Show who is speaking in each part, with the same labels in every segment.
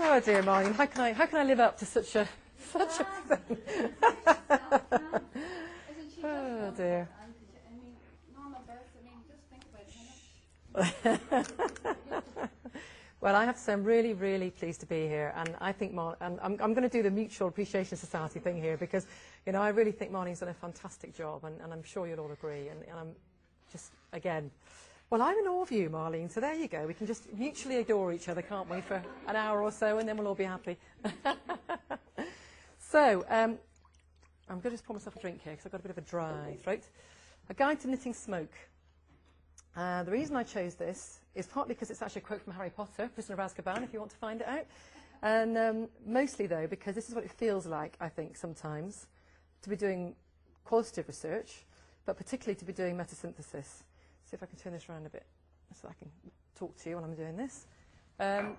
Speaker 1: Oh dear, Marlene, how can I live up to such a thing? Oh dear. Well, I have to say I'm really, really pleased to be here, and I think I'm going to do the Mutual Appreciation Society thing here because, you know, I really think Marlene's done a fantastic job, and I'm sure you'll all agree. And I'm just, again, well, I'm in awe of you, Marlene. So there you go. We can just mutually adore each other, can't we, for an hour or so, and then we'll all be happy. So I'm going to just pour myself a drink here because I've got a bit of a dry throat. A Guide to Knitting Smoke. The reason I chose this is partly because it's actually a quote from Harry Potter, Prisoner of Azkaban, if you want to find it out. And mostly, though, because this is what it feels like, I think, sometimes, to be doing qualitative research, but particularly to be doing metasynthesis. See if I can turn this around a bit so I can talk to you while I'm doing this. And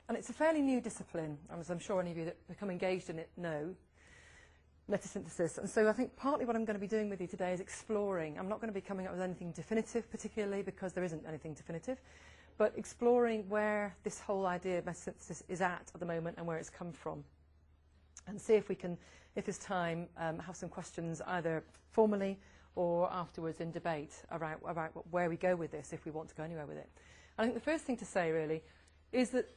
Speaker 1: it's a fairly new discipline, as I'm sure any of you that become engaged in it know. Metasynthesis. And so I think partly what I'm going to be doing with you today is exploring. I'm not going to be coming up with anything definitive, particularly because there isn't anything definitive, but exploring where this whole idea of metasynthesis is at the moment and where it's come from. And see if we can, if there's time, have some questions either formally or afterwards in debate about where we go with this, if we want to go anywhere with it. I think the first thing to say, really, is that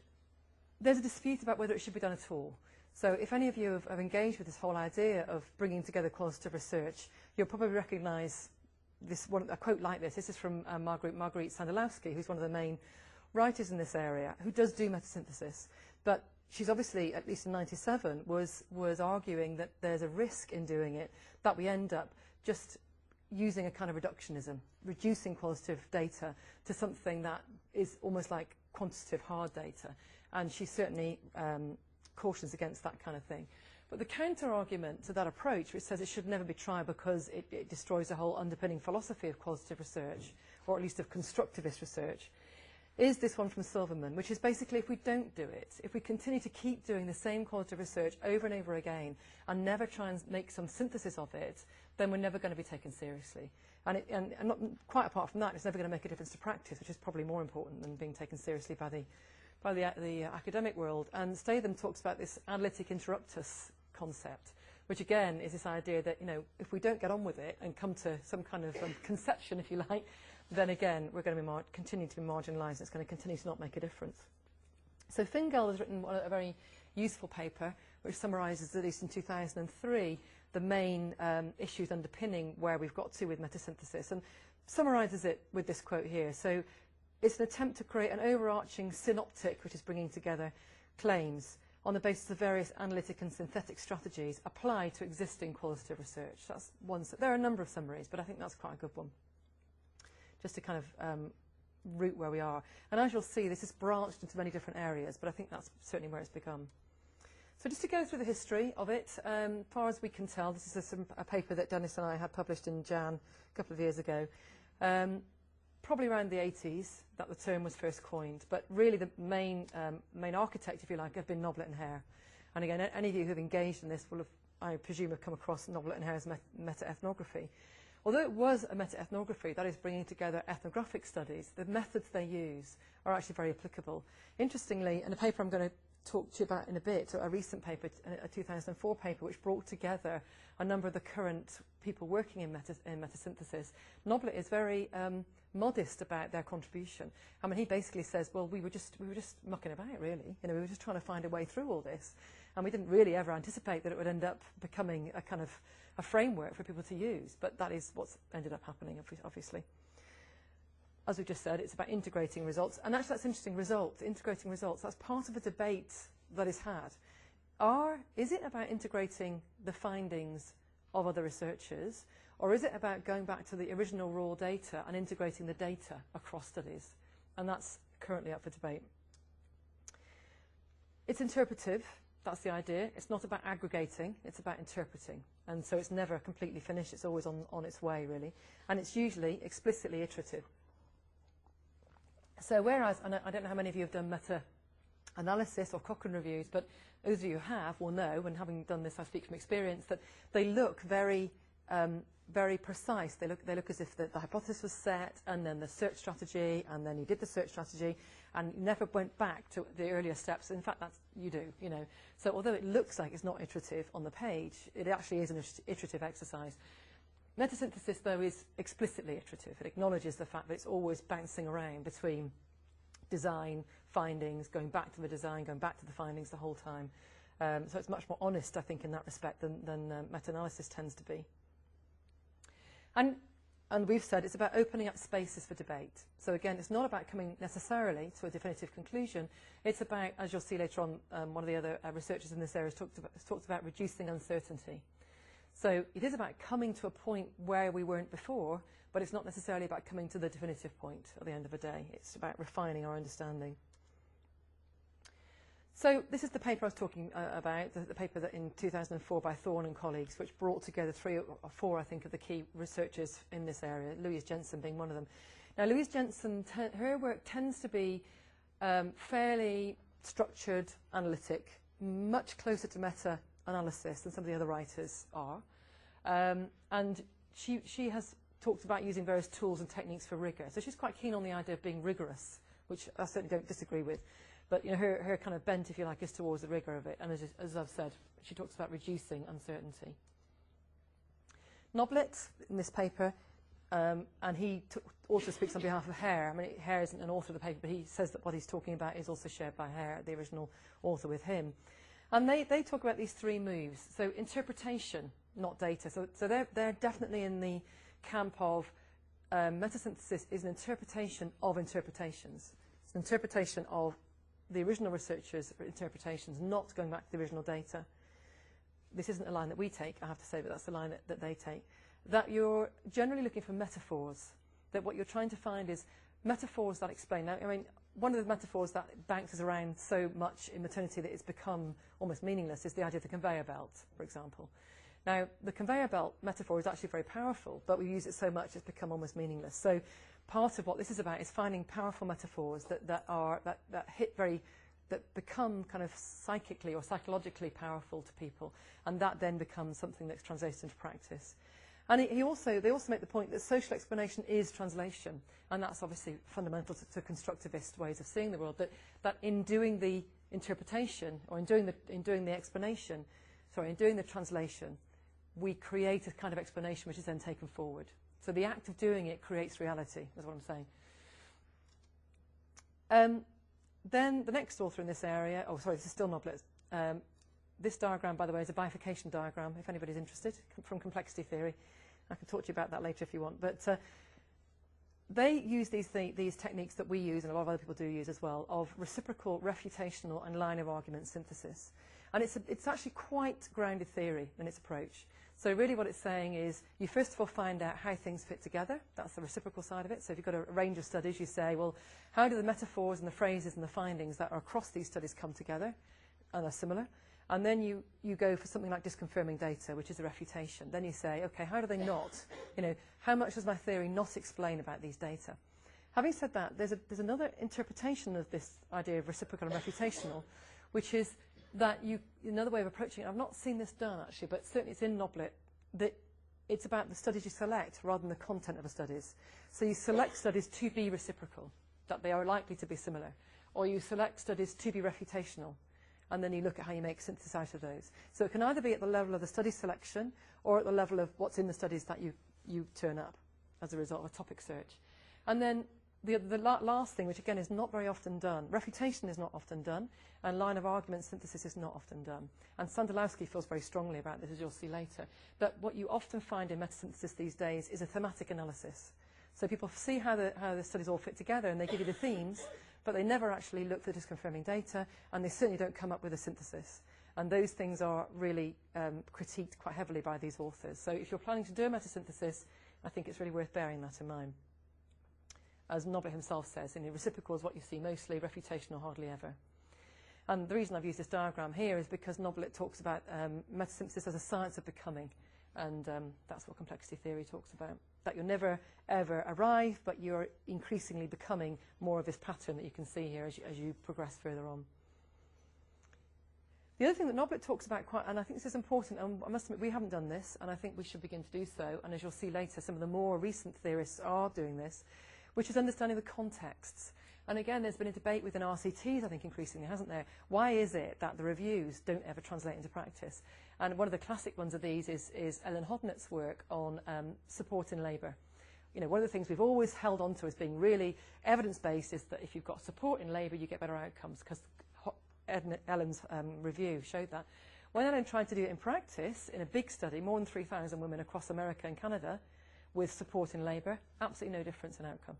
Speaker 1: there's a dispute about whether it should be done at all. So if any of you have engaged with this whole idea of bringing together qualitative research, you'll probably recognise a quote like this. This is from Marguerite Sandalowski, who's one of the main writers in this area, who does do metasynthesis. But she's obviously, at least in '97, was arguing that there's a risk in doing it, that we end up just using a kind of reductionism, reducing qualitative data to something that is almost like quantitative hard data. And she certainly cautions against that kind of thing. But the counter-argument to that approach, which says it should never be tried because it destroys the whole underpinning philosophy of qualitative research, or at least of constructivist research, is this one from Silverman, which is basically if we don't do it, if we continue to keep doing the same qualitative research over and over again and never try and make some synthesis of it, then we're never going to be taken seriously. And not quite apart from that, it's never going to make a difference to practice, which is probably more important than being taken seriously by the academic world. And Statham talks about this analytic interruptus concept, which again is this idea that, you know, if we don't get on with it and come to some kind of conception, if you like, then again we're going to continue to be marginalised. It's going to continue to not make a difference. So Fingal has written a very useful paper which summarises, at least in 2003, the main issues underpinning where we've got to with metasynthesis, and summarises it with this quote here. So it's an attempt to create an overarching synoptic which is bringing together claims on the basis of various analytic and synthetic strategies applied to existing qualitative research. That's one. There are a number of summaries, but I think that's quite a good one, just to kind of root where we are. And as you'll see, this is branched into many different areas, but I think that's certainly where it's begun. So just to go through the history of it, as far as we can tell, this is a paper that Dennis and I had published in Jan a couple of years ago. Probably around the 80s that the term was first coined, but really the main architect, if you like, have been Noblet and Hare. And again, any of you who have engaged in this will have, I presume, have come across Noblet and Hare's meta-ethnography. Although it was a meta-ethnography, that is bringing together ethnographic studies, the methods they use are actually very applicable. Interestingly, in a paper I'm going to talk to you about in a bit, a recent paper, a 2004 paper, which brought together a number of the current people working in metasynthesis, Noblet is very modest about their contribution. I mean, he basically says, well, we were just mucking about, really. You know, we were just trying to find a way through all this, and we didn't really ever anticipate that it would end up becoming a kind of a framework for people to use. But that is what's ended up happening, obviously. As we just said, it's about integrating results, and actually that's an interesting result. Integrating results, that's part of a debate that is had. Is it about integrating the findings of other researchers, or is it about going back to the original raw data and integrating the data across studies? And that's currently up for debate. It's interpretive, that's the idea. It's not about aggregating, it's about interpreting. And so it's never completely finished, it's always on its way, really. And it's usually explicitly iterative. So whereas, and I don't know how many of you have done meta-analysis or Cochrane reviews, but those of you who have will know, and having done this I speak from experience, that they look very very precise. They look as if the hypothesis was set, and then the search strategy, and then you did the search strategy, and you never went back to the earlier steps. In fact, that's you do, you know. So although it looks like it's not iterative on the page, it actually is an iterative exercise. Metasynthesis, though, is explicitly iterative. It acknowledges the fact that it's always bouncing around between design, findings, going back to the design, going back to the findings the whole time. So it's much more honest, I think, in that respect than meta-analysis tends to be. And we've said it's about opening up spaces for debate. So again, it's not about coming necessarily to a definitive conclusion. It's about, as you'll see later on, one of the other researchers in this area has talked about reducing uncertainty. So it is about coming to a point where we weren't before, but it's not necessarily about coming to the definitive point at the end of the day. It's about refining our understanding. So this is the paper I was talking about, the paper that in 2004 by Thorne and colleagues, which brought together 3 or 4, I think, of the key researchers in this area, Louise Jensen being one of them. Now, Louise Jensen, her work tends to be fairly structured, analytic, much closer to meta-analysis than some of the other writers are. And she has talked about using various tools and techniques for rigour. So she's quite keen on the idea of being rigorous, which I certainly don't disagree with. But you know, her kind of bent, if you like, is towards the rigour of it. And as I've said, she talks about reducing uncertainty. Noblet, in this paper, and he also speaks on behalf of Hare. I mean, Hare isn't an author of the paper, but he says that what he's talking about is also shared by Hare, the original author, with him. And they talk about these 3 moves. So interpretation, not data. So they're definitely in the camp of metasynthesis is an interpretation of interpretations. It's an interpretation of the original researchers' interpretations, not going back to the original data. This isn't a line that we take, I have to say, but that's the line that they take. That you're generally looking for metaphors, that what you're trying to find is metaphors that explain. Now, I mean, one of the metaphors that bounces around so much in maternity that it's become almost meaningless is the idea of the conveyor belt, for example. Now, the conveyor belt metaphor is actually very powerful, but we use it so much it's become almost meaningless. So part of what this is about is finding powerful metaphors that become kind of psychically or psychologically powerful to people, and that then becomes something that's translated into practice. And they also make the point that social explanation is translation, and that's obviously fundamental to constructivist ways of seeing the world. That in doing the interpretation or in doing the explanation, in doing the translation, we create a kind of explanation which is then taken forward. So the act of doing it creates reality, is what I'm saying. Then the next author in this area, this is still Noblet. This diagram, by the way, is a bifurcation diagram, if anybody's interested, from complexity theory. I can talk to you about that later if you want. But they use these techniques that we use, and a lot of other people do use as well, of reciprocal, refutational, and line of argument synthesis. And it's actually quite grounded theory in its approach. So really what it's saying is you first of all find out how things fit together. That's the reciprocal side of it. So if you've got a range of studies, you say, well, how do the metaphors and the phrases and the findings that are across these studies come together and are similar? And then you go for something like disconfirming data, which is a refutation. Then you say, okay, how do they not? How much does my theory not explain about these data? Having said that, there's another interpretation of this idea of reciprocal and refutational, which is that another way of approaching it, I've not seen this done actually, but certainly it's in Noblet, that it's about the studies you select rather than the content of the studies. So you select studies to be reciprocal, that they are likely to be similar, or you select studies to be refutational, and then you look at how you make synthesis out of those. So it can either be at the level of the study selection or at the level of what's in the studies that you turn up as a result of a topic search. And then the last thing, which again is not very often done, refutation is not often done, and line of argument synthesis is not often done. And Sandalowski feels very strongly about this, as you'll see later. But what you often find in metasynthesis these days is a thematic analysis. So people see how the studies all fit together, and they give you the themes, but they never actually look for disconfirming data, and they certainly don't come up with a synthesis. And those things are really critiqued quite heavily by these authors. So if you're planning to do a metasynthesis, I think it's really worth bearing that in mind. As Noblet himself says, reciprocal is what you see mostly, refutational hardly ever. And the reason I've used this diagram here is because Noblet talks about metasynthesis as a science of becoming, and that's what complexity theory talks about. That you'll never, ever arrive, but you're increasingly becoming more of this pattern that you can see here as you progress further on. The other thing that Nobbit talks about quite, and I think this is important, and I must admit we haven't done this, and I think we should begin to do so, and as you'll see later, some of the more recent theorists are doing this, which is understanding the contexts. And again, there's been a debate within RCTs, I think, increasingly, hasn't there? Why is it that the reviews don't ever translate into practice? And one of the classic ones of these is Ellen Hodnett's work on support in labour. You know, one of the things we've always held on to as being really evidence-based is that if you've got support in labour, you get better outcomes, because Ellen's review showed that. When Ellen tried to do it in practice, in a big study, more than 3,000 women across America and Canada with support in labour, absolutely no difference in outcome.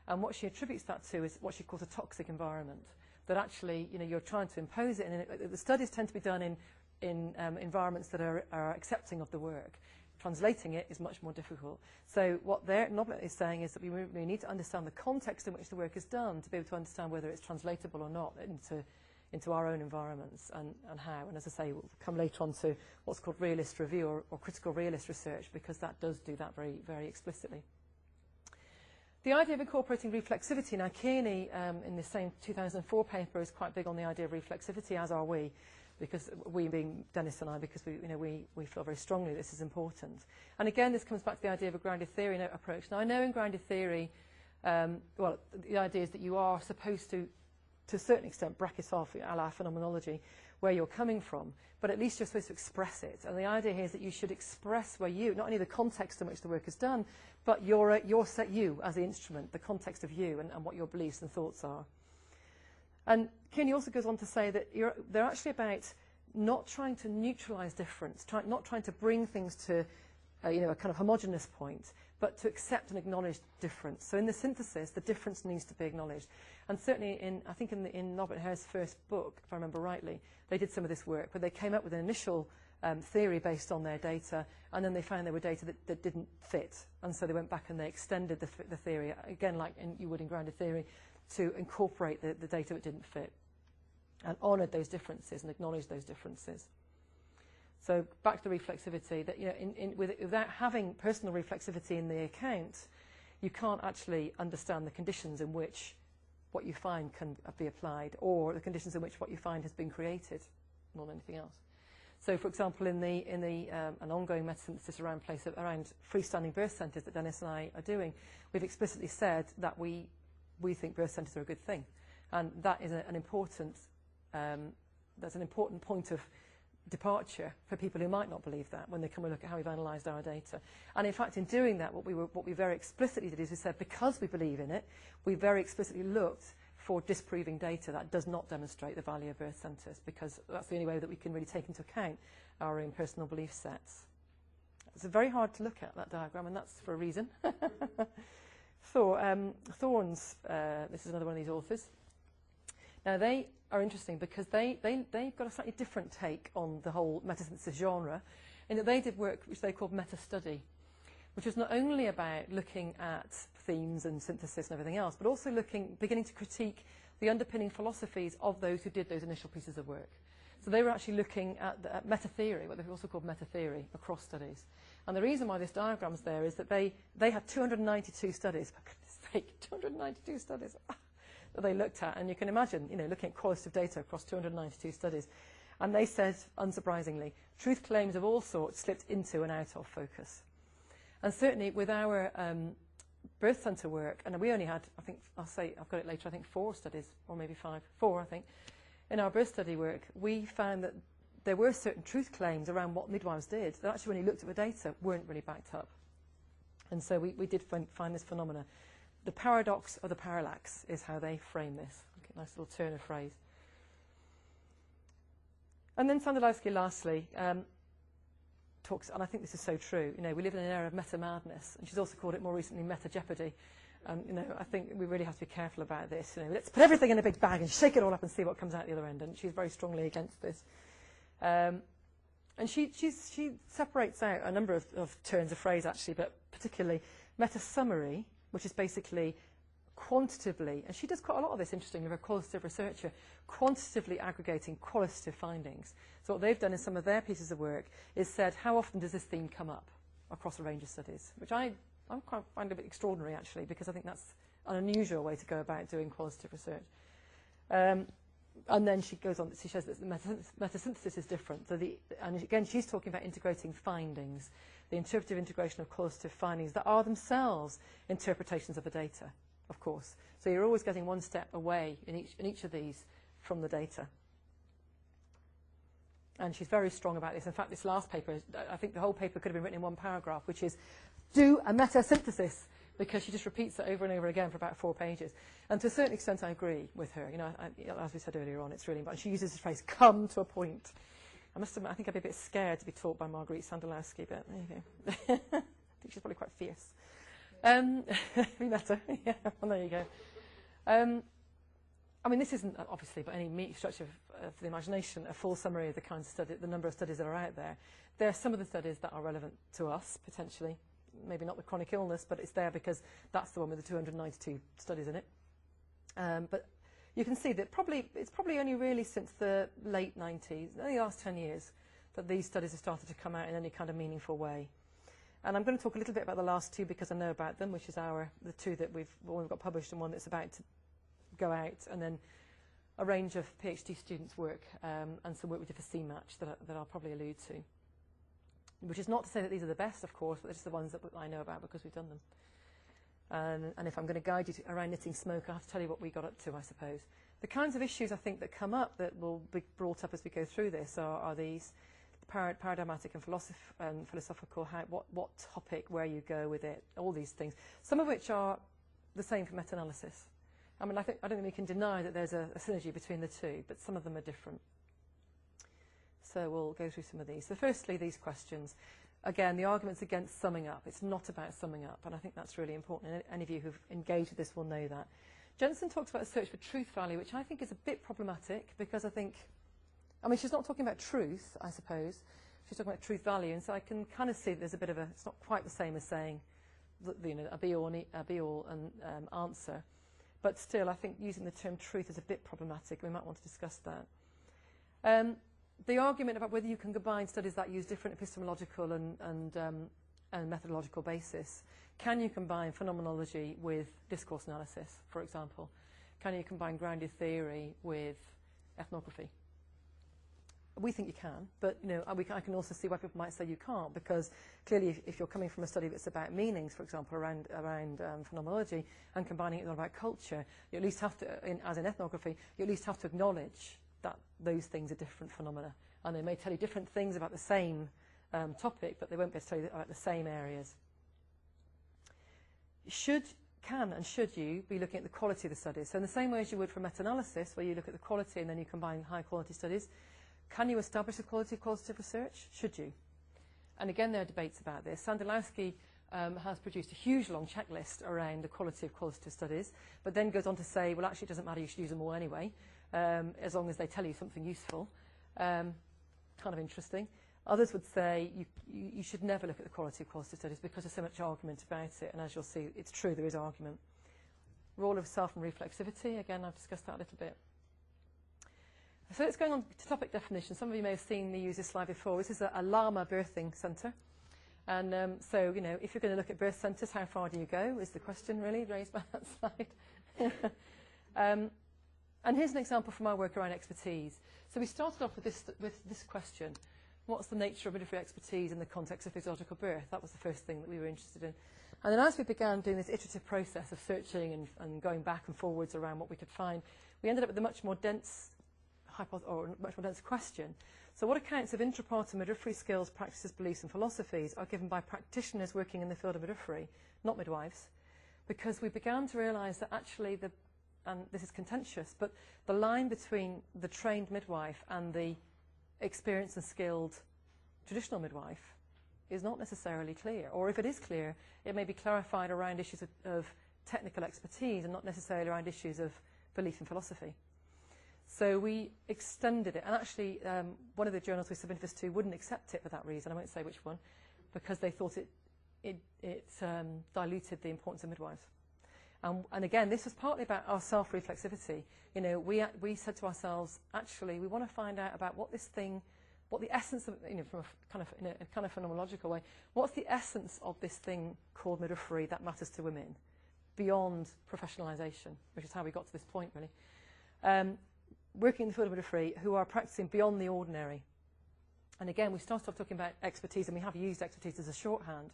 Speaker 1: And what she attributes that to is what she calls a toxic environment, that actually, you know, you're trying to impose it, and the studies tend to be done in environments that are accepting of the work. Translating it is much more difficult. So what Nobbit is saying is that we really need to understand the context in which the work is done to be able to understand whether it's translatable or not into our own environments and how. And as I say, we'll come later on to what's called realist review or critical realist research, because that does do that very, very explicitly. The idea of incorporating reflexivity, now Kearney in the same 2004 paper is quite big on the idea of reflexivity, as are we, because we being Dennis and I, because we feel very strongly this is important. And again, this comes back to the idea of a grounded theory approach. Now I know in grounded theory, well, the idea is that you are supposed to a certain extent, bracket off a la phenomenology, where you're coming from, but at least you're supposed to express it. And the idea here is that you should express where you, not only the context in which the work is done, but you as the instrument, the context of you and what your beliefs and thoughts are. And Kearney also goes on to say that they're actually about not trying to neutralize difference, not trying to bring things to a kind of homogeneous point, but to accept and acknowledge difference. So in the synthesis, the difference needs to be acknowledged. And certainly, I think in Norbert Hare's first book, if I remember rightly, they did some of this work, but they came up with an initial theory based on their data, and then they found there were data that didn't fit. And so they went back and they extended the theory, again, like you would in grounded theory, to incorporate the data that didn't fit, and honoured those differences and acknowledged those differences. So back to the reflexivity, that without having personal reflexivity in the account, you can't actually understand the conditions in which what you find can be applied, or the conditions in which what you find has been created, more than anything else. So, for example, in an ongoing meta-synthesis around freestanding birth centres that Dennis and I are doing, we've explicitly said that we think birth centres are a good thing, and that is an important point of departure for people who might not believe that when they come and look at how we've analysed our data. And in fact, in doing that, what we very explicitly did is we said, because we believe in it, we very explicitly looked for disproving data that does not demonstrate the value of birth centres, because that's the only way that we can really take into account our own personal belief sets. It's very hard to look at, that diagram, and that's for a reason. Thorns, this is another one of these authors. Now, they are interesting because they've got a slightly different take on the whole metasynthesis genre, in that they did work which they called meta-study, which was not only about looking at themes and synthesis and everything else, but also beginning to critique the underpinning philosophies of those who did those initial pieces of work. So they were actually looking at meta-theory, what they've also called meta-theory, across studies. And the reason why this diagram's there is that they had 292 studies, for goodness sake, 292 studies, that they looked at. And you can imagine, looking at qualitative data across 292 studies. And they said, unsurprisingly, truth claims of all sorts slipped into and out of focus. And certainly with our birth centre work, and we only had, I think, I've got it later, I think 4 studies, or maybe 5, 4 I think. In our birth study work, we found that there were certain truth claims around what midwives did that actually, when you looked at the data, weren't really backed up. And so we did find this phenomena. The paradox or the parallax is how they frame this. Okay, nice little turn of phrase. And then Sandalowski, lastly, talks, and I think this is so true, we live in an era of meta-madness, and she's also called it more recently meta-jeopardy. I think we really have to be careful about this. Let's put everything in a big bag and shake it all up and see what comes out the other end, and she's very strongly against this. And she separates out a number of turns of phrase, actually, but particularly meta-summary, which is basically quantitatively, and she does quite a lot of this, interestingly, of a qualitative researcher, quantitatively aggregating qualitative findings. So what they've done in some of their pieces of work is said, how often does this theme come up across a range of studies? Which I quite find a bit extraordinary, actually, because I think that's an unusual way to go about doing qualitative research. And then she goes on, she shows that the metasynthesis is different. So and again, she's talking about integrating findings, the interpretive integration of qualitative findings that are themselves interpretations of the data, of course. So you're always getting one step away in each of these from the data. And she's very strong about this. In fact, this last paper, I think the whole paper could have been written in one paragraph, which is do a metasynthesis, because she just repeats it over and over again for about 4 pages. And to a certain extent, I agree with her. You know, as we said earlier on, it's really important. She uses the phrase, come to a point. I must admit, I think I'd be a bit scared to be taught by Marguerite Sandalowski, but there you go. I think she's probably quite fierce. We met her. Yeah, well, there you go. I mean, this isn't, obviously, by any stretch of the imagination, a full summary of the kinds of studies, the number of studies that are out there. There are some of the studies that are relevant to us, potentially. Maybe not the chronic illness, but it's there because that's the one with the 292 studies in it. But you can see that it's probably only really since the late 90s, only the last 10 years, that these studies have started to come out in any kind of meaningful way. And I'm going to talk a little bit about the last 2 because I know about them, which is the 2 that we've got published and one that's about to go out, and then a range of PhD students' work and some work we did for CMatch that I'll probably allude to. Which is not to say that these are the best, of course, but they're just the ones that I know about because we've done them. And if I'm going to guide you around knitting smoke, I have to tell you what we got up to, I suppose. The kinds of issues I think that come up that will be brought up as we go through this are these paradigmatic and philosophical, what topic, where you go with it, all these things. Some of which are the same for meta-analysis. I mean, I don't think we can deny that there's a synergy between the 2, but some of them are different. So we'll go through some of these. So firstly, these questions. Again, the arguments against summing up. It's not about summing up, and I think that's really important. And any of you who've engaged with this will know that. Jensen talks about a search for truth value, which I think is a bit problematic because I mean, she's not talking about truth, I suppose. She's talking about truth value, and so I can kind of see that there's a bit of it's not quite the same as saying, you know, a be-all and answer. But still, I think using the term truth is a bit problematic. We might want to discuss that. The argument about whether you can combine studies that use different epistemological and methodological basis. Can you combine phenomenology with discourse analysis, for example? Can you combine grounded theory with ethnography? We think you can, but you know, I can also see why people might say you can't, because clearly if you're coming from a study that's about meanings, for example, around phenomenology, and combining it with about culture, you at least have to, as in ethnography, you at least have to acknowledge that those things are different phenomena. And they may tell you different things about the same topic, but they won't be able to tell you about the same areas. Can and should you be looking at the quality of the studies? So in the same way as you would for meta-analysis, where you look at the quality and then you combine high-quality studies, can you establish the quality of qualitative research? Should you? And again, there are debates about this. Sandalowski has produced a huge long checklist around the quality of qualitative studies, but then goes on to say, well, actually, it doesn't matter, you should use them all anyway. As long as they tell you something useful. Kind of interesting. Others would say you should never look at the quality of qualitative studies because there's so much argument about it, and as you'll see, it's true, there is argument. Role of self and reflexivity, again, I've discussed that a little bit. So let's go on to topic definition. Some of you may have seen me use this slide before. This is a llama birthing centre. And so, you know, if you're going to look at birth centres, how far do you go is the question, really, raised by that slide. And here's an example from our work around expertise. So we started off with this question. What's the nature of midwifery expertise in the context of physiological birth? That was the first thing that we were interested in. And then as we began doing this iterative process of searching and going back and forwards around what we could find, we ended up with a much more dense question. So what accounts of intrapartum midwifery skills, practices, beliefs and philosophies are given by practitioners working in the field of midwifery, not midwives? Because we began to realise that actually and this is contentious, but the line between the trained midwife and the experienced and skilled traditional midwife is not necessarily clear. Or if it is clear, it may be clarified around issues of technical expertise and not necessarily around issues of belief and philosophy. So we extended it, and actually one of the journals we submitted this to wouldn't accept it for that reason. I won't say which one, because they thought it diluted the importance of midwives. And again, this was partly about our self-reflexivity. You know, we said to ourselves, actually, we want to find out about what the essence of, you know, from in a kind of phenomenological way, what's the essence of this thing called midwifery that matters to women beyond professionalisation, which is how we got to this point, really. working in the field of midwifery who are practicing beyond the ordinary. And again, we started off talking about expertise, and we have used expertise as a shorthand.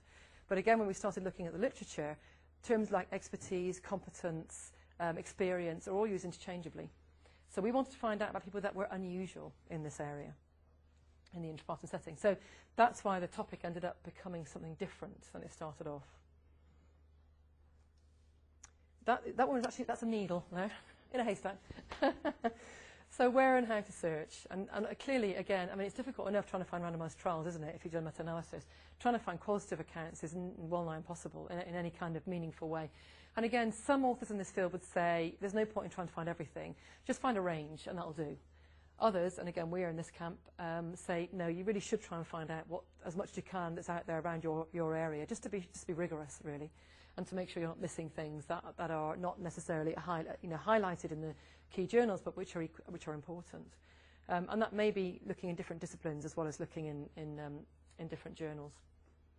Speaker 1: But again, when we started looking at the literature, terms like expertise, competence, experience are all used interchangeably. So we wanted to find out about people that were unusual in this area, in the intrapartum setting. So that's why the topic ended up becoming something different than it started off. That one was actually, that's a needle there, in a haystack. So where and how to search. And clearly, again, I mean, it's difficult enough trying to find randomised trials, isn't it, if you've done meta-analysis. Trying to find qualitative accounts is well nigh impossible in any kind of meaningful way. And again, some authors in this field would say, there's no point in trying to find everything. Just find a range, and that'll do. Others, and again, we're in this camp, say, no, you really should try and find out as much as you can that's out there around your area, just to be rigorous, really, and to make sure you're not missing things that are not necessarily highlighted in the key journals, but which are important. And that may be looking in different disciplines as well as looking in different journals.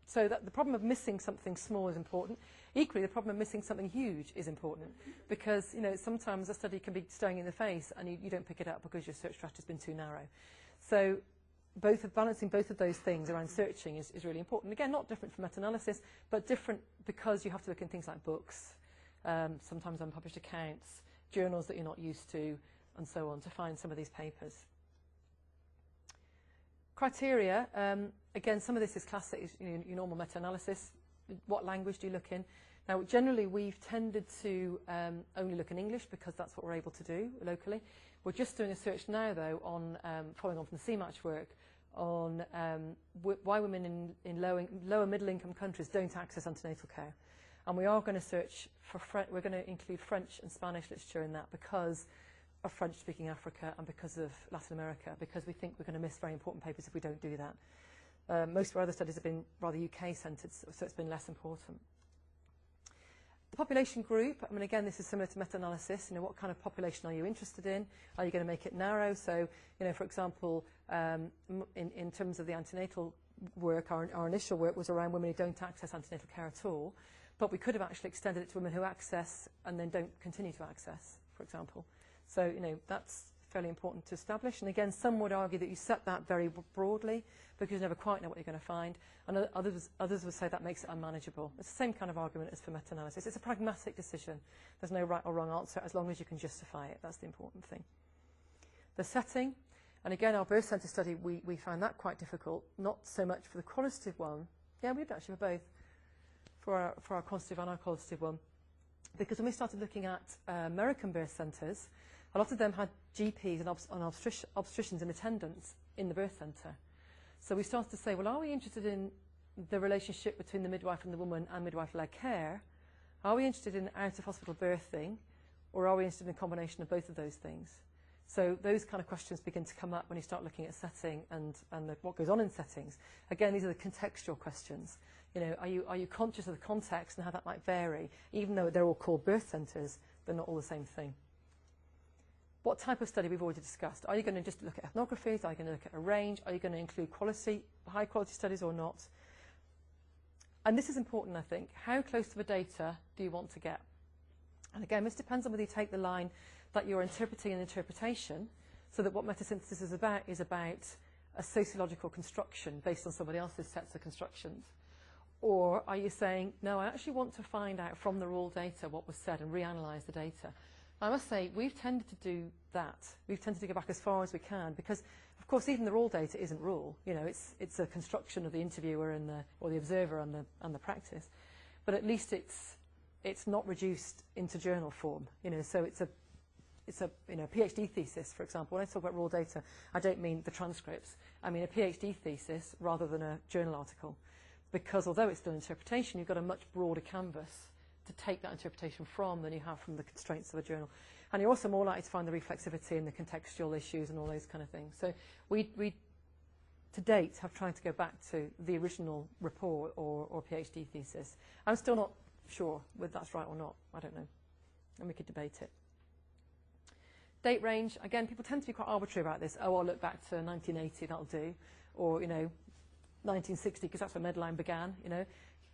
Speaker 1: So that the problem of missing something small is important. Equally, the problem of missing something huge is important, because sometimes a study can be staring you in the face and you don't pick it up because your search strategy has been too narrow. So balancing both of those things around searching is really important. Again, not different from meta-analysis, but different because you have to look in things like books, sometimes unpublished accounts, journals that you're not used to, and so on, to find some of these papers. Criteria, again, some of this is classic, your normal meta-analysis. What language do you look in? Now, generally, we've tended to only look in English because that's what we're able to do locally. We're just doing a search now, though, on following on from the CMATCH work, on why women in lower middle-income countries don't access antenatal care. And we are going to search for we're going to include French and Spanish literature in that because of French-speaking Africa and because of Latin America, because we think we're going to miss very important papers if we don't do that. Most of our other studies have been rather UK-centred, so it's been less important. The population group, I mean, again, this is similar to meta-analysis. What kind of population are you interested in? Are you going to make it narrow? So, for example, in terms of the antenatal work, our initial work was around women who don't access antenatal care at all, but we could have actually extended it to women who access and then don't continue to access, for example. So, that's fairly important to establish. And again, some would argue that you set that very broadly because you never quite know what you're going to find. And others would say that makes it unmanageable. It's the same kind of argument as for meta-analysis. It's a pragmatic decision. There's no right or wrong answer as long as you can justify it. That's the important thing. The setting, and again, our birth centre study, we found that quite difficult. Not so much for the qualitative one. Yeah, we did actually for both, for our quantitative and our qualitative one. Because when we started looking at American birth centres, a lot of them had GPs and obstetricians in attendance in the birth centre. So we started to say, well, are we interested in the relationship between the midwife and the woman and midwife-led care? Are we interested in out-of-hospital birthing, or are we interested in a combination of both of those things? So those kind of questions begin to come up when you start looking at setting and what goes on in settings. Again, these are the contextual questions. Are you conscious of the context and how that might vary? Even though they're all called birth centres, they're not all the same thing. What type of study we've already discussed? Are you going to just look at ethnographies? Are you going to look at a range? Are you going to include high quality studies or not? And this is important, I think. How close to the data do you want to get? And again, this depends on whether you take the line that you're interpreting an interpretation, so that what metasynthesis is about a sociological construction based on somebody else's sets of constructions. Or are you saying, no, I actually want to find out from the raw data what was said and reanalyse the data? I must say, we've tended to do that. We've tended to go back as far as we can because, of course, even the raw data isn't raw. It's a construction of the interviewer or the observer and the practice. But at least it's not reduced into journal form. So it's a PhD thesis, for example. When I talk about raw data, I don't mean the transcripts. I mean a PhD thesis rather than a journal article. Because although it's still interpretation, you've got a much broader canvas to take that interpretation from than you have from the constraints of a journal. And you're also more likely to find the reflexivity and the contextual issues and all those kind of things. So we to date, have tried to go back to the original report or PhD thesis. I'm still not sure whether that's right or not. I don't know. And we could debate it. Date range, again, people tend to be quite arbitrary about this. Oh, I'll look back to 1980, that'll do. Or, 1960, because that's when Medline began,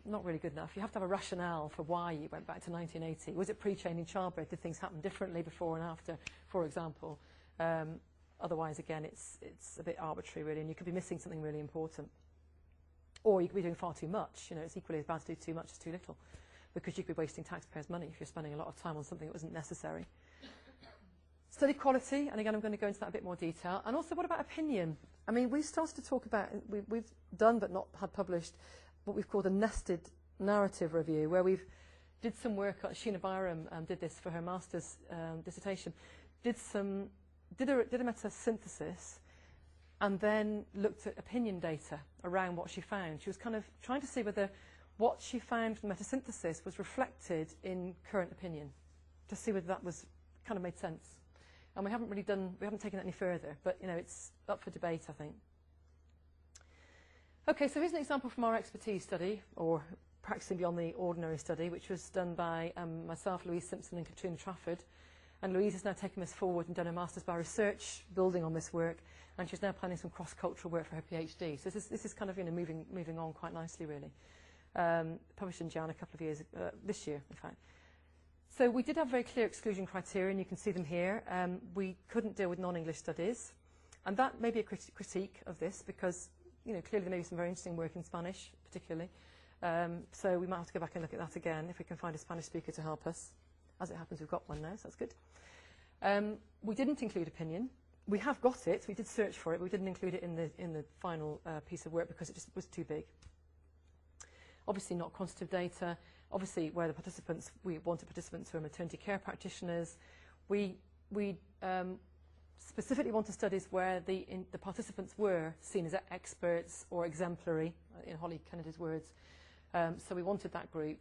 Speaker 1: Not really good enough. You have to have a rationale for why you went back to 1980. Was it pre-changing childbirth? Did things happen differently before and after, for example? Otherwise, again, it's a bit arbitrary, really, and you could be missing something really important. Or you could be doing far too much. You know, it's equally as bad to do too much as too little, because you could be wasting taxpayers' money if you're spending a lot of time on something that wasn't necessary. Study quality, and again, I'm going to go into that in a bit more detail. And also, what about opinion? I mean, we've started to talk about, we've done but not had published, what we've called a nested narrative review, where we've did some work. Sheena Byram did this for her master's dissertation. Did a meta-synthesis, and then looked at opinion data around what she found. She was kind of trying to see whether what she found from the meta-synthesis was reflected in current opinion, to see whether that was kind of made sense. And we haven't taken that any further, but you know, it's up for debate, I think. Okay, so here's an example from our expertise study, or practicing beyond the ordinary study, which was done by myself, Louise Simpson, and Katrina Trafford. And Louise has now taken this forward and done a Master's by Research building on this work, and she's now planning some cross-cultural work for her PhD. So this is kind of, you know, moving on quite nicely, really. Published in JAN a couple of years, this year, in fact. So we did have very clear exclusion criteria, and you can see them here. We couldn't deal with non-English studies, and that may be a critique of this, because you know, clearly there may be some very interesting work in Spanish, particularly. So we might have to go back and look at that again, if we can find a Spanish speaker to help us. As it happens, we've got one now, so that's good. We didn't include opinion. We have got it. We did search for it, but we didn't include it in the final piece of work because it just was too big. Obviously not quantitative data. Obviously, where the participants, we wanted participants who are maternity care practitioners. We specifically wanted studies where the participants were seen as experts or exemplary, in Holly Kennedy's words. So we wanted that group.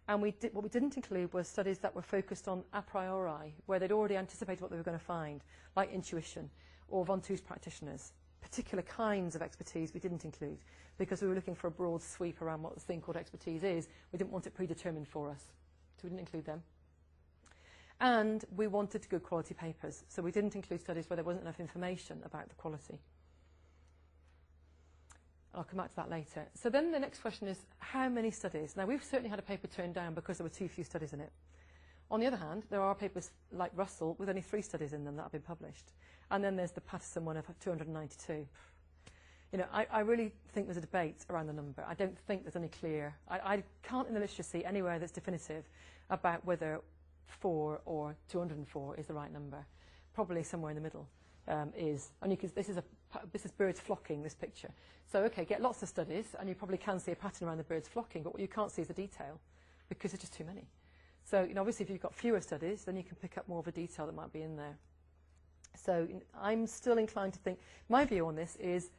Speaker 1: And what we didn't include was studies that were focused on a priori, where they'd already anticipated what they were going to find, like intuition or von Toos practitioners. Particular kinds of expertise we didn't include, because we were looking for a broad sweep around what the thing called expertise is. We didn't want it predetermined for us, so we didn't include them. And we wanted good quality papers, so we didn't include studies where there wasn't enough information about the quality. I'll come back to that later. So then the next question is, how many studies? Now, we've certainly had a paper turned down because there were too few studies in it. On the other hand, there are papers like Russell with only 3 studies in them that have been published. And then there's the Patterson one of 292. You know, I really think there's a debate around the number. I don't think there's any clear. I can't in the literature see anywhere that's definitive about whether 4 or 204 is the right number. Probably somewhere in the middle is. Only because this is birds flocking, this picture. So, okay, get lots of studies, and you probably can see a pattern around the birds flocking, but what you can't see is the detail, because there's just too many. So, you know, obviously, if you've got fewer studies, then you can pick up more of the detail that might be in there. So I'm still inclined to think, my view on this is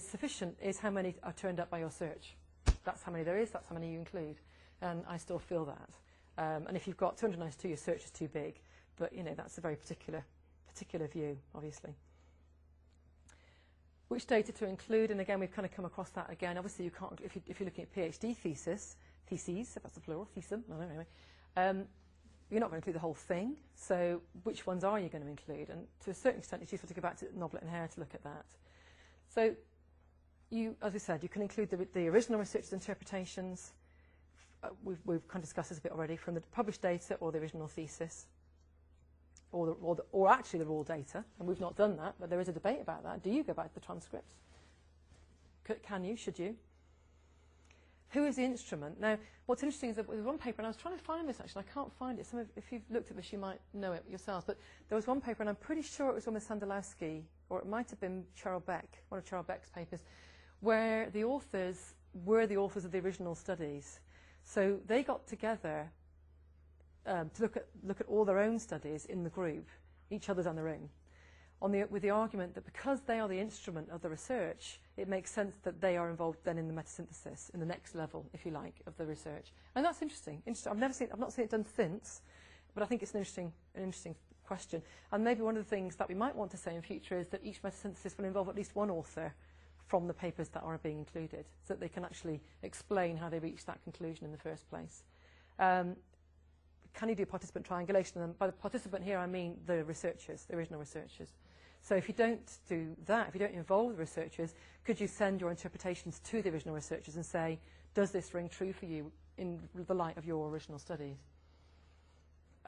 Speaker 1: sufficient is how many are turned up by your search. That's how many there is, that's how many you include. And I still feel that. And if you've got 292, your search is too big. But, you know, that's a very particular view, obviously. Which data to include? And again, we've kind of come across that again. Obviously, you can't, if you're looking at PhD theses, if that's the plural, thesum, I don't know, anyway. You're not going to include the whole thing, so which ones are you going to include? And to a certain extent, it's useful to go back to Noblet and Hare to look at that. So, as we said, you can include the original researchers' interpretations. We've kind of discussed this a bit already, from the published data or the original thesis, or actually the raw data. And we've not done that, but there is a debate about that. Do you go back to the transcripts? Can you? Should you? Who is the instrument? Now, what's interesting is that there was one paper, and I was trying to find this actually, I can't find it. If you've looked at this, you might know it yourselves. But there was one paper, and I'm pretty sure it was one with Sandalowski, or it might have been Cheryl Beck, one of Cheryl Beck's papers, where the authors were the authors of the original studies. So they got together to look at all their own studies in the group, each other's on their own, with the argument that because they are the instrument of the research, it makes sense that they are involved then in the metasynthesis, in the next level, if you like, of the research. And that's interesting. I've not seen it done since, but I think it's an interesting question. And maybe one of the things that we might want to say in future is that each metasynthesis will involve at least one author from the papers that are being included, so that they can actually explain how they reached that conclusion in the first place. Can you do participant triangulation? And by the participant here, I mean the researchers, the original researchers. So if you don't do that, if you don't involve the researchers, could you send your interpretations to the original researchers and say, does this ring true for you in the light of your original studies?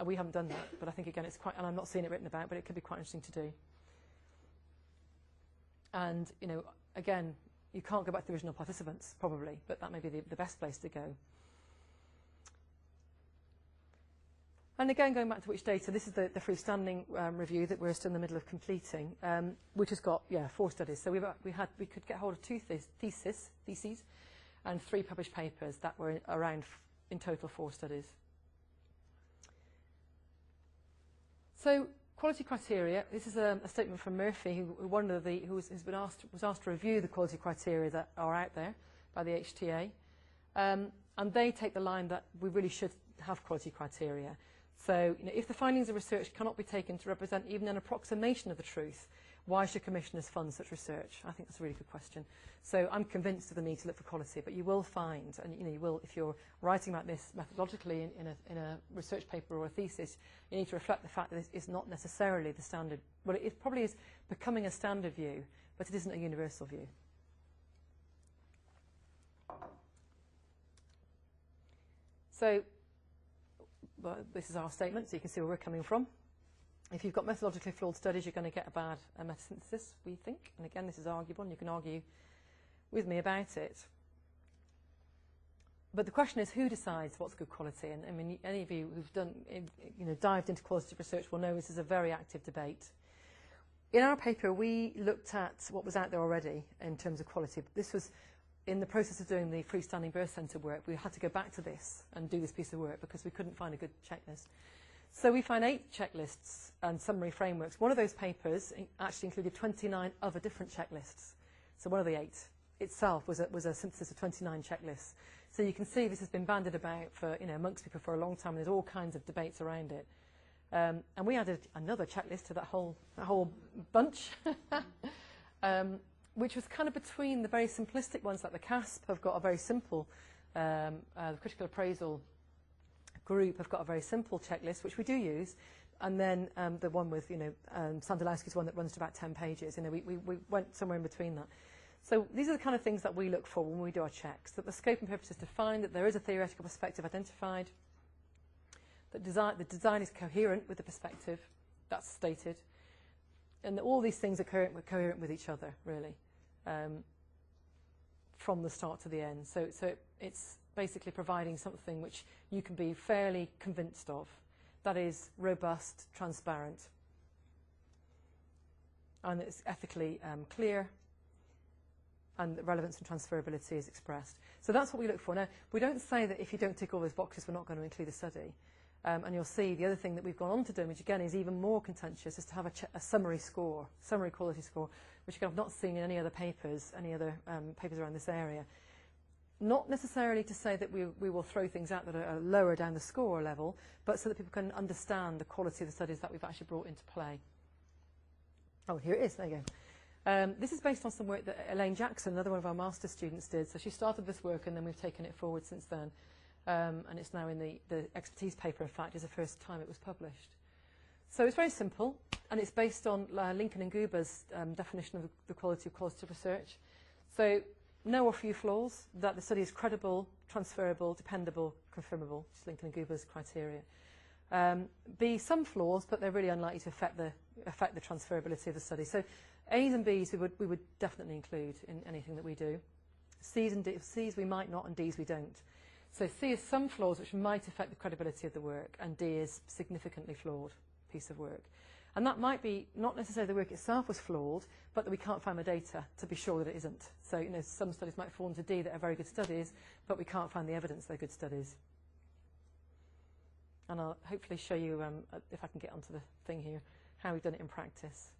Speaker 1: We haven't done that, but I think, again, it's quite, and I'm not seeing it written about, but it could be quite interesting to do. And, you know, again, you can't go back to the original participants, probably, but that may be the best place to go. And again, going back to which data, this is the freestanding review that we're still in the middle of completing, which has got, 4 studies. So we could get hold of 2 theses and 3 published papers that were around, in total, 4 studies. So quality criteria. This is a statement from Murphy, who was asked to review the quality criteria that are out there by the HTA, and they take the line that we really should have quality criteria. So, you know, if the findings of research cannot be taken to represent even an approximation of the truth, why should commissioners fund such research? I think that's a really good question. So I'm convinced of the need to look for quality, but you will find, and you know, you will, if you're writing about this methodologically in a research paper or a thesis, you need to reflect the fact that this is not necessarily the standard. Well, it probably is becoming a standard view, but it isn't a universal view. So, well, this is our statement, so you can see where we're coming from. If you've got methodologically flawed studies, you're going to get a bad metasynthesis, we think. And again, this is arguable, and you can argue with me about it. But the question is, who decides what's good quality? And I mean, any of you who've done, you know, dived into qualitative research will know this is a very active debate. In our paper, we looked at what was out there already in terms of quality. This was in the process of doing the freestanding birth centre work. We had to go back to this and do this piece of work because we couldn't find a good checklist. So we found 8 checklists and summary frameworks. One of those papers actually included 29 other different checklists. So one of the 8 itself was a synthesis of 29 checklists. So you can see this has been bandied about for, you know, amongst people for a long time, and there's all kinds of debates around it. And we added another checklist to that whole bunch, which was kind of between the very simplistic ones, like the CASP have got a very simple, the critical appraisal group have got a very simple checklist, which we do use, and then the one with, you know, Sandalowski's one that runs to about 10 pages. You know, we went somewhere in between that. So these are the kind of things that we look for when we do our checks, that the scope and purpose is defined, that there is a theoretical perspective identified, that the design is coherent with the perspective, that's stated, and that all these things are coherent with each other, really, from the start to the end. So it's basically providing something which you can be fairly convinced of, that is robust, transparent, and it's ethically clear, and relevance and transferability is expressed. So that's what we look for. Now, we don't say that if you don't tick all those boxes, we're not going to include a study. And you'll see the other thing that we've gone on to do, which again is even more contentious, is to have a summary score, summary quality score, which I've not seen in any other papers, papers around this area. Not necessarily to say that we will throw things out that are lower down the score level, but so that people can understand the quality of the studies that we've actually brought into play. Oh, here it is. There you go. This is based on some work that Elaine Jackson, another one of our master's students, did. So she started this work, and then we've taken it forward since then. And it's now in the expertise paper, in fact, is the first time it was published. So it's very simple, and it's based on Lincoln and Guba's definition of the quality of qualitative research. So no or few flaws, that the study is credible, transferable, dependable, confirmable, which is Lincoln and Guba's criteria. B, some flaws, but they're really unlikely to affect the transferability of the study. So A's and B's we would definitely include in anything that we do. C's we might not, and D's we don't. So C is some flaws which might affect the credibility of the work, and D is significantly flawed piece of work. And that might be not necessarily the work itself was flawed, but that we can't find the data to be sure that it isn't. So, you know, some studies might fall into D that are very good studies, but we can't find the evidence they're good studies. And I'll hopefully show you, if I can get onto the thing here, how we've done it in practice.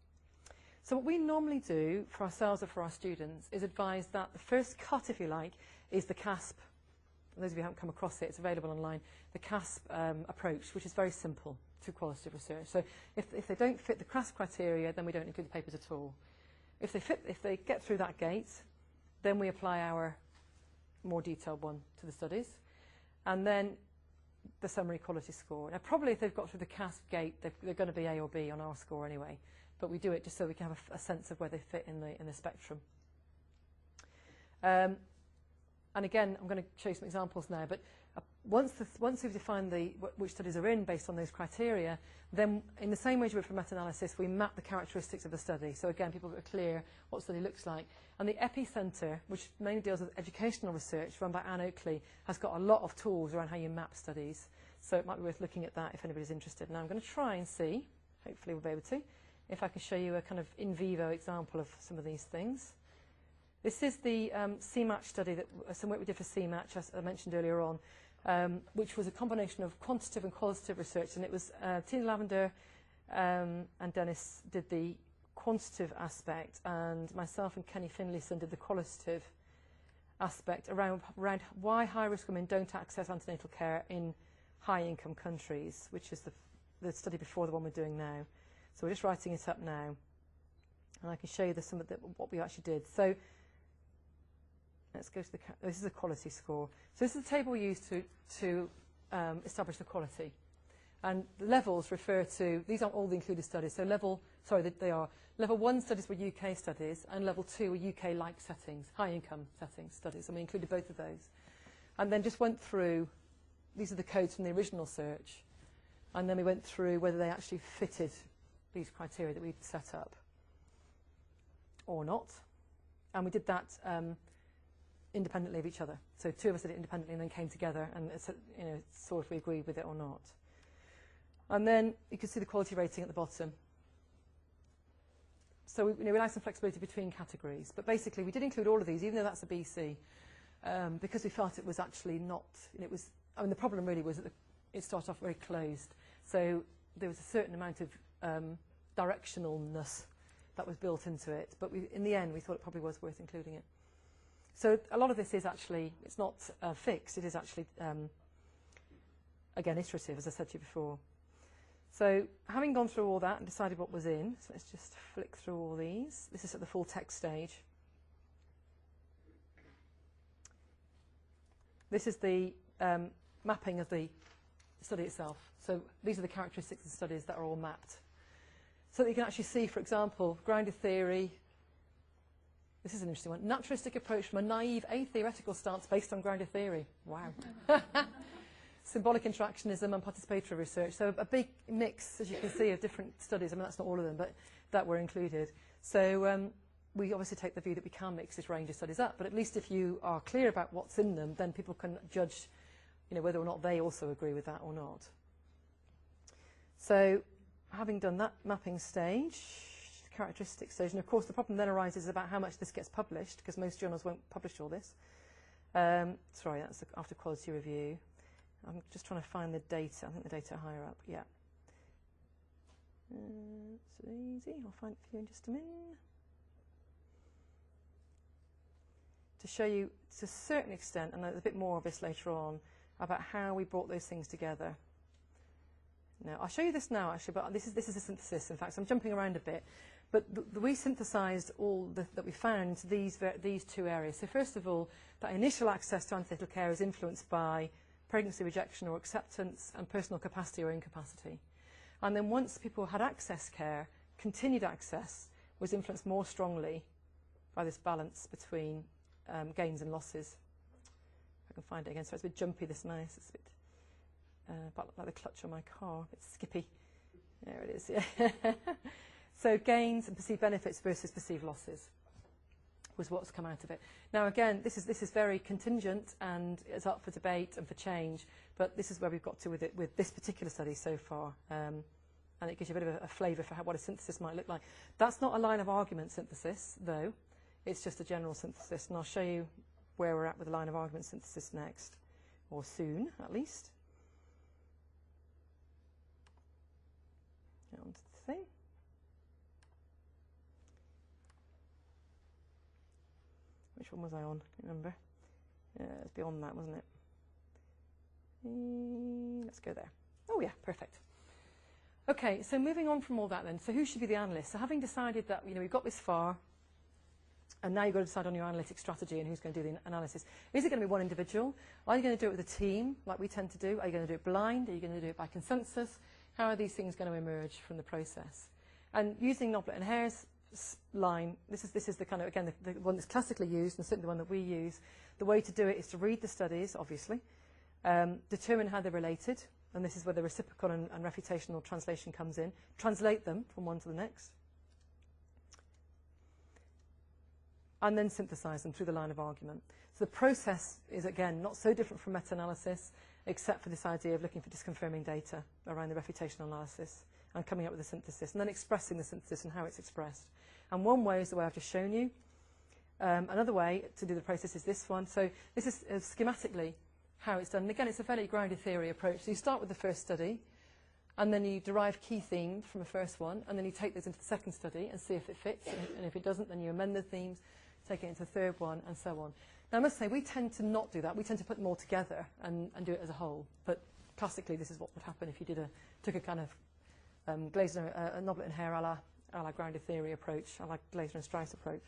Speaker 1: So what we normally do for ourselves or for our students is advise that the first cut, if you like, is the CASP. Those of you who haven't come across it, it's available online. The CASP approach, which is very simple to qualitative research. So if they don't fit the CASP criteria, then we don't include the papers at all. If they get through that gate, then we apply our more detailed one to the studies, and then the summary quality score. Now, probably if they've got through the CASP gate, they're going to be A or B on our score anyway. But we do it just so we can have a sense of where they fit in the spectrum. And again, I'm going to show you some examples now, but once we've defined which studies are in based on those criteria, then in the same way we would for meta-analysis, we map the characteristics of the study. So again, people are clear what study looks like. And the Epicentre, which mainly deals with educational research, run by Anne Oakley, has got a lot of tools around how you map studies. So it might be worth looking at that if anybody's interested. Now I'm going to try and see, hopefully we'll be able to, if I can show you a kind of in vivo example of some of these things. This is the CMATCH study, some work we did for CMATCH, as I mentioned earlier on, which was a combination of quantitative and qualitative research. And it was Tina Lavender and Dennis did the quantitative aspect, and myself and Kenny Finlayson did the qualitative aspect around why high-risk women don't access antenatal care in high-income countries, which is the study before the one we're doing now. So we're just writing it up now, and I can show you some of what we actually did. So let's go to this is a quality score. So this is the table we used to establish the quality. And the levels refer to, these aren't all the included studies, so they are. Level 1 studies were UK studies, and level 2 were UK-like settings, high-income settings studies, and we included both of those. And then just went through, these are the codes from the original search, and then we went through whether they actually fitted these criteria that we'd set up or not. And we did that independently of each other. So 2 of us did it independently and then came together and saw if we agreed with it or not. And then you can see the quality rating at the bottom. So we allow some flexibility between categories. But basically, we did include all of these, even though that's a BC, because we felt it was actually not, the problem really was that it started off very closed. So there was a certain amount of directionalness that was built into it. But in the end, we thought it probably was worth including it. So a lot of this is actually, it's not fixed. It is actually, again, iterative, as I said to you before. So having gone through all that and decided what was in, so let's just flick through all these. This is at the full text stage. This is the mapping of the study itself. So these are the characteristics of the studies that are all mapped. So that you can actually see, for example, grounded theory. This is an interesting one. Naturalistic approach from a naive atheoretical stance based on grounded theory. Wow. Symbolic interactionism and participatory research. So a big mix, as you can see, of different studies. I mean, that's not all of them, but that were included. So we obviously take the view that we can mix this range of studies up, but at least if you are clear about what's in them, then people can judge whether or not they also agree with that or not. So having done that mapping stage, characteristics stage, and of course the problem then arises about how much this gets published, because most journals won't publish all this. Sorry, that's after quality review. I'm just trying to find the data. I think the data are higher up. Yeah. It's easy. I'll find it for you in just a minute. To show you, to a certain extent, and there's a bit more of this later on, about how we brought those things together. Now, I'll show you this now, actually, but this is a synthesis, in fact, so I'm jumping around a bit. But we synthesised all that we found into these 2 areas. So first of all, that initial access to antenatal care is influenced by pregnancy rejection or acceptance and personal capacity or incapacity. And then once people had access care, continued access was influenced more strongly by this balance between gains and losses. If I can find it again. So it's a bit jumpy, this mouse. It's a bit like the clutch on my car, a bit skippy. There it is. Yeah. So gains and perceived benefits versus perceived losses was what's come out of it. Now again, this is very contingent and it's up for debate and for change, but this is where we've got to with this particular study so far. And it gives you a bit of a flavour for what a synthesis might look like. That's not a line of argument synthesis, though. It's just a general synthesis, and I'll show you where we're at with the line of argument synthesis next, or soon, at least. Get on to the thing. Which one was I on? Can't remember. It's beyond that, wasn't it? Let's go there. Oh yeah, perfect. Okay, so moving on from all that then. So who should be the analyst? So having decided that we've got this far, and now you've got to decide on your analytic strategy and who's going to do the analysis. Is it going to be one individual? Are you going to do it with a team, like we tend to do? Are you going to do it blind? Are you going to do it by consensus? How are these things going to emerge from the process? And using Noblet and Hare's line, this is the kind of, again, the one that's classically used, and certainly the one that we use. The way to do it is to read the studies, obviously, determine how they're related, and this is where the reciprocal and refutational translation comes in, translate them from one to the next, and then synthesize them through the line of argument. So the process is, again, not so different from meta-analysis, except for this idea of looking for disconfirming data around the refutational analysis and coming up with a synthesis, and then expressing the synthesis and how it's expressed. And one way is the way I've just shown you. Another way to do the process is this one. So this is schematically how it's done. And again, it's a fairly grounded theory approach. So you start with the first study, and then you derive key themes from the first one, and then you take those into the second study and see if it fits. And if it doesn't, then you amend the themes, take it into the third one, and so on. Now, I must say, we tend to not do that. We tend to put them all together and do it as a whole. But classically, this is what would happen if you took a kind of Glazner, a Noblet and Hare a la grounded theory approach, a la Glazner and Strauss approach.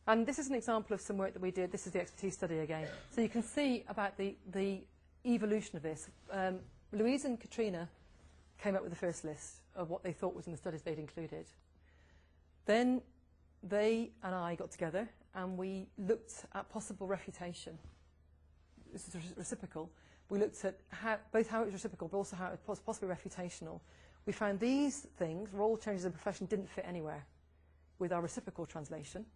Speaker 1: And this is an example of some work that we did. This is the expertise study again. So you can see about the evolution of this. Louise and Katrina came up with the first list of what they thought was in the studies they'd included. Then they and I got together and we looked at possible refutation. This is reciprocal. We looked at both how it was reciprocal, but also how it was possibly refutational. We found these things, role changes in profession, didn't fit anywhere with our reciprocal translation.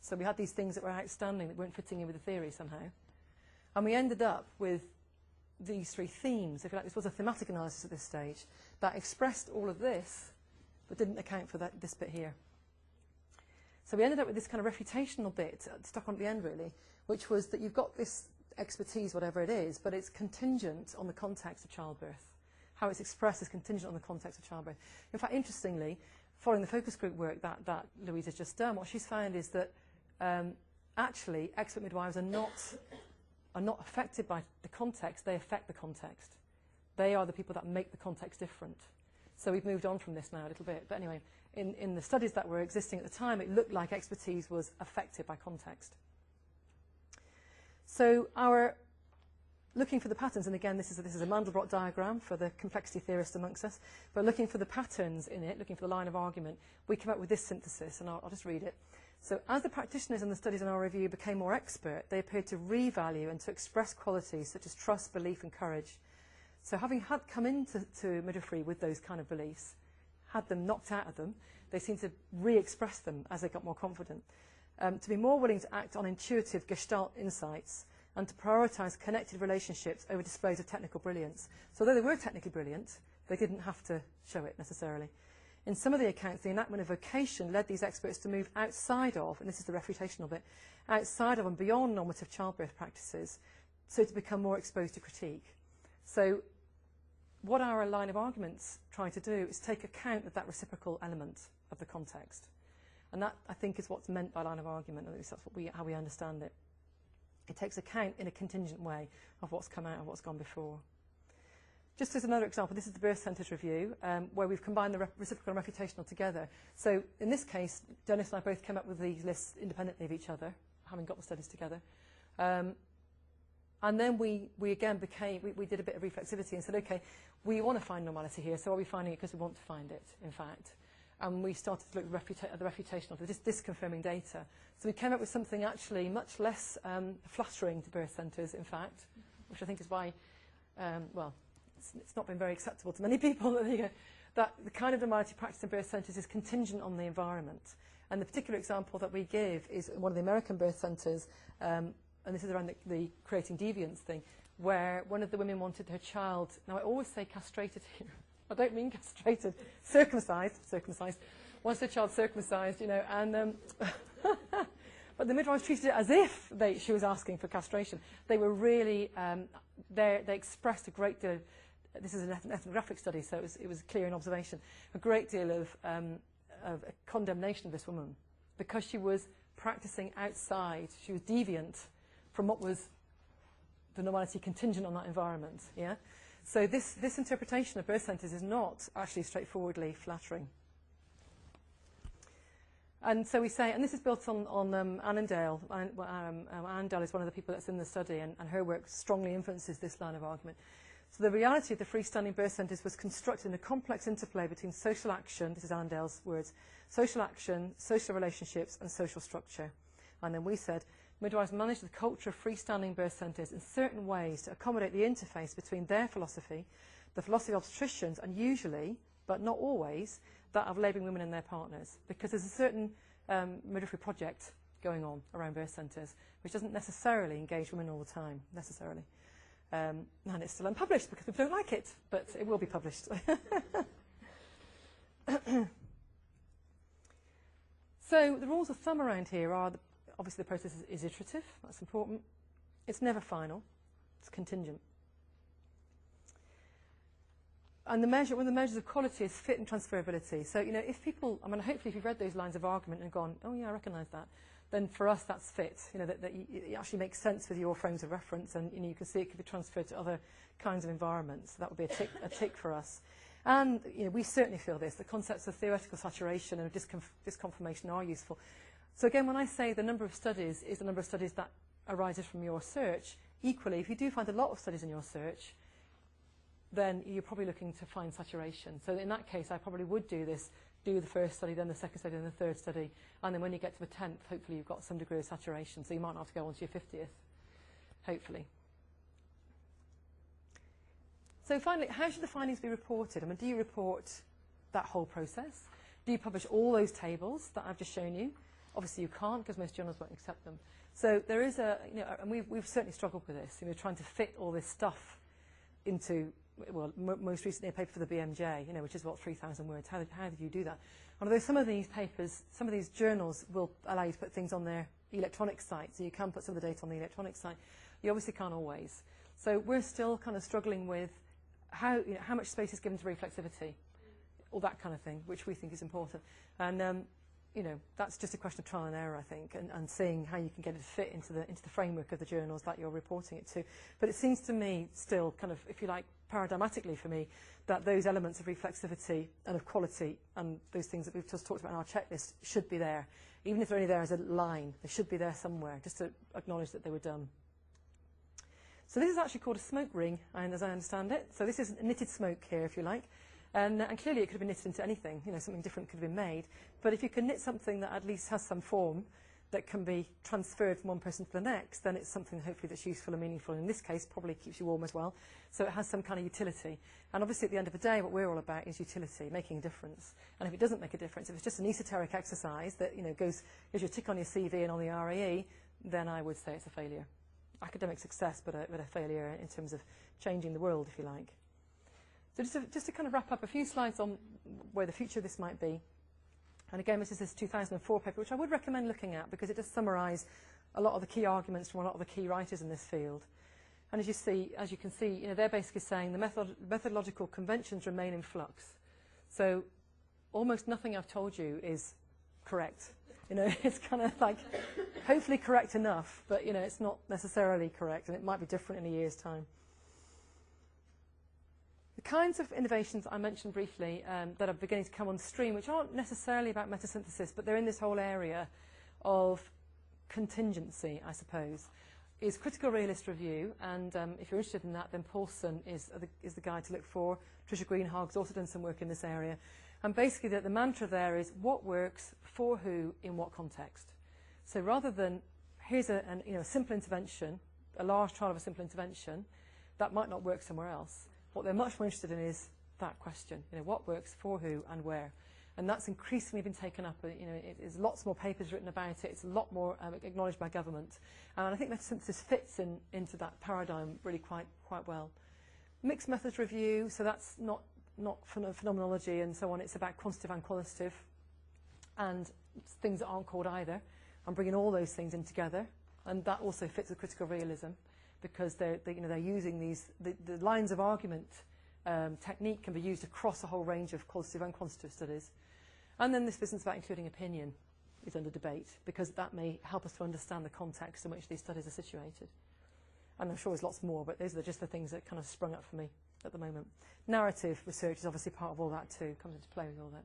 Speaker 1: So we had these things that were outstanding that weren't fitting in with the theory somehow. And we ended up with these three themes. If you like, this was a thematic analysis at this stage that expressed all of this, but didn't account for this bit here. So we ended up with this kind of refutational bit stuck on at the end, really, which was that you've got this expertise, whatever it is, but it's contingent on the context of childbirth. How it's expressed is contingent on the context of childbirth. In fact, interestingly, following the focus group work that Louise has just done, what she's found is that actually expert midwives are not affected by the context, they affect the context. They are the people that make the context different. So we've moved on from this now a little bit. But anyway, in the studies that were existing at the time, it looked like expertise was affected by context. So our looking for the patterns, and again, this is a Mandelbrot diagram for the complexity theorist amongst us, but looking for the patterns in it, looking for the line of argument, we came up with this synthesis, and I'll just read it. So as the practitioners in the studies in our review became more expert, they appeared to revalue and to express qualities such as trust, belief, and courage. So having come into midwifery with those kind of beliefs, had them knocked out of them, they seemed to re-express them as they got more confident. To be more willing to act on intuitive gestalt insights and to prioritise connected relationships over displays of technical brilliance. So although they were technically brilliant, they didn't have to show it necessarily. In some of the accounts, the enactment of vocation led these experts to move outside of, and this is the refutational bit, outside of and beyond normative childbirth practices, so to become more exposed to critique. So what our line of argument's trying to do is take account of that reciprocal element of the context. And that, I think, is what's meant by line of argument, at least that's how we understand it. It takes account in a contingent way of what's come out and what's gone before. Just as another example, this is the birth centres review, where we've combined the reciprocal and refutational together. So in this case, Dennis and I both came up with these lists independently of each other, having got the studies together. And then we again we did a bit of reflexivity and said, okay, we want to find normality here, so are we finding it because we want to find it, in fact? And we started to look at the refutational, the disconfirming data. So we came up with something actually much less flattering to birth centres, in fact, which I think is why, well, it's not been very acceptable to many people that the kind of normality practice in birth centres is contingent on the environment. And the particular example that we give is one of the American birth centres, and this is around the creating deviance thing, where one of the women wanted her child, now I always say castrated here, I don't mean castrated, circumcised, wants her child circumcised, and but the midwives treated it as if she was asking for castration. They were really, they expressed a great deal, this is an ethnographic study, so it was clear in observation, a great deal of condemnation of this woman because she was practicing outside, she was deviant from what was the normality contingent on that environment, yeah? So this interpretation of birth centres is not actually straightforwardly flattering. And so we say, and this is built on Annandale. Annandale is one of the people that's in the study, and her work strongly influences this line of argument. So the reality of the freestanding birth centres was constructed in a complex interplay between social action, this is Annandale's words, social action, social relationships, and social structure. And then we said, midwives manage the culture of freestanding birth centres in certain ways to accommodate the interface between their philosophy, the philosophy of obstetricians, and usually, but not always, that of labouring women and their partners. Because there's a certain midwifery project going on around birth centres, which doesn't necessarily engage women all the time, necessarily. And it's still unpublished because people don't like it, but it will be published. So the rules of thumb around here are, obviously the process is iterative, that's important. It's never final, it's contingent. And one of the measures of quality is fit and transferability. So, you know, if people, I mean, hopefully if you've read those lines of argument and gone, oh yeah, I recognise that, then for us that's fit. You know, that it actually makes sense with your frames of reference, and you know, you can see it could be transferred to other kinds of environments. So that would be a tick for us. And you know, we certainly feel this. The concepts of theoretical saturation and disconfirmation are useful. So again, when I say the number of studies is the number of studies that arises from your search, equally, if you do find a lot of studies in your search, then you're probably looking to find saturation. So in that case, I probably would do the first study, then the second study, then the third study, and then when you get to the 10th, hopefully you've got some degree of saturation, so you might not have to go on to your 50th, hopefully. So finally, how should the findings be reported? I mean, do you report that whole process? Do you publish all those tables that I've just shown you? Obviously you can't, because most journals won't accept them. So there is and we've certainly struggled with this, trying to fit all this stuff into, well, most recently a paper for the BMJ, which is what, 3,000 words. How did you do that? And although some of these papers, some of these journals will allow you to put things on their electronic site, so you can put some of the data on the electronic site, you obviously can't always. So we're still kind of struggling with how much space is given to reflexivity, all that kind of thing, which we think is important. And that's just a question of trial and error, I think, and seeing how you can get it to fit into the framework of the journals that you're reporting it to. But it seems to me still kind of, if you like, paradigmatically for me, that those elements of reflexivity and of quality and those things that we've just talked about in our checklist should be there. Even if they're only there as a line, they should be there somewhere, just to acknowledge that they were done. So this is actually called a smoke ring, and as I understand it. So this is knitted smoke here, if you like. And clearly it could have been knitted into anything, something different could have been made. But if you can knit something that at least has some form that can be transferred from one person to the next, then it's something hopefully that's useful and meaningful. In this case, probably keeps you warm as well. So it has some kind of utility. And obviously at the end of the day, what we're all about is utility, making a difference. And if it doesn't make a difference, if it's just an esoteric exercise that gives you a tick on your CV and on the RAE, then I would say it's a failure. Academic success, but a failure in terms of changing the world, if you like. So just to kind of wrap up a few slides on where the future of this might be. And again, this is this 2004 paper, which I would recommend looking at because it does summarise a lot of the key arguments from a lot of the key writers in this field. And as you can see, they're basically saying the methodological conventions remain in flux. So almost nothing I've told you is correct. It's kind of like hopefully correct enough, but it's not necessarily correct, and it might be different in a year's time. The kinds of innovations I mentioned briefly that are beginning to come on stream, which aren't necessarily about metasynthesis, but they're in this whole area of contingency, I suppose, is critical realist review. And if you're interested in that, then Paulson is the guy to look for. Tricia Greenhog's also done some work in this area. And basically the mantra there is what works, for who, in what context. So rather than here's a simple intervention, a large trial of a simple intervention, that might not work somewhere else. What they're much more interested in is that question, what works, for who, and where. And that's increasingly been taken up. There's lots more papers written about it. It's a lot more acknowledged by government. And I think metasynthesis fits into that paradigm really quite well. Mixed methods review, so that's not phenomenology and so on. It's about quantitative and qualitative, and things that aren't called either. I'm bringing all those things in together, and that also fits with critical realism because they're using the lines of argument technique can be used across a whole range of qualitative and quantitative studies. And then this business about including opinion is under debate because that may help us to understand the context in which these studies are situated. And I'm sure there's lots more, but those are just the things that kind of sprung up for me at the moment. Narrative research is obviously part of all that too, comes into play with all that.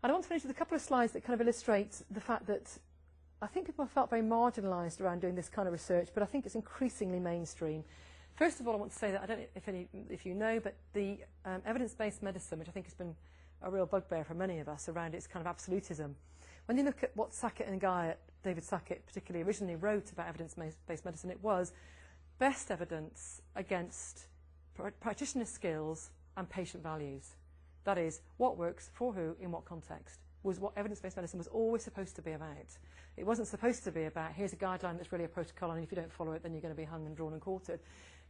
Speaker 1: And I want to finish with a couple of slides that kind of illustrate the fact that I think people have felt very marginalised around doing this kind of research, but I think it's increasingly mainstream. First of all, I want to say that, I don't know if you know, but the evidence-based medicine, which I think has been a real bugbear for many of us around its kind of absolutism, when you look at what Sackett and Guyatt, David Sackett particularly, originally wrote about evidence-based medicine, it was best evidence against practitioner skills and patient values. That is, what works for who, in what context, was what evidence-based medicine was always supposed to be about. It wasn't supposed to be about, here's a guideline that's really a protocol, and if you don't follow it, then you're going to be hung and drawn and quartered.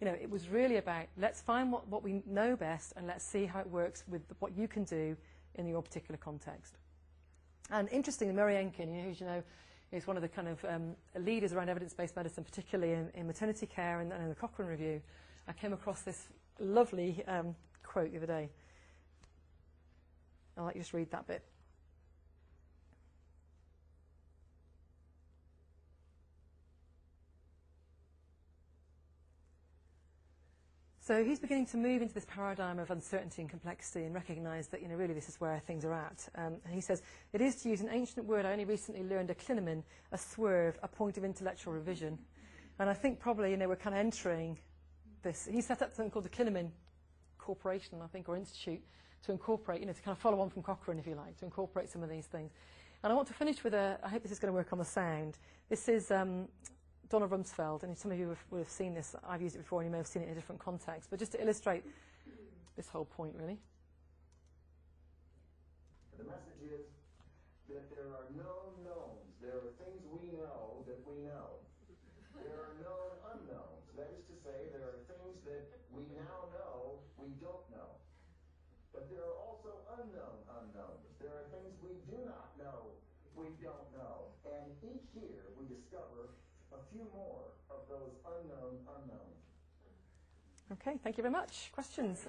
Speaker 1: You know, it was really about, let's find what we know best, and let's see how it works with what you can do in your particular context. And interestingly, Murray Enkin, who you know, is one of the kind of leaders around evidence-based medicine, particularly in maternity care and in the Cochrane Review. I came across this lovely quote the other day. I'll let you just read that bit. So he's beginning to move into this paradigm of uncertainty and complexity and recognise that, you know, really this is where things are at. And he says, it is, to use an ancient word I only recently learned, a clinamen, a swerve, a point of intellectual revision. And I think probably, you know, we're kind of entering this. He set up something called the Clinamen Corporation, I think, or Institute, to incorporate, you know, to kind of follow on from Cochrane, if you like, to incorporate some of these things. And I want to finish with I hope this is going to work on the sound. This is Donna Rumsfeld, and some of you would have seen this. I've used it before, and you may have seen it in a different context. But just to illustrate this whole point, really.
Speaker 2: The message is that there are known knowns. There are things we know that we know. There are known unknowns. That is to say, there are things that we now know we don't know. But there are also unknown unknowns. There are things we do not know we don't know. And each year we discover a few more of those unknown unknowns.
Speaker 1: Okay, thank you very much. Questions?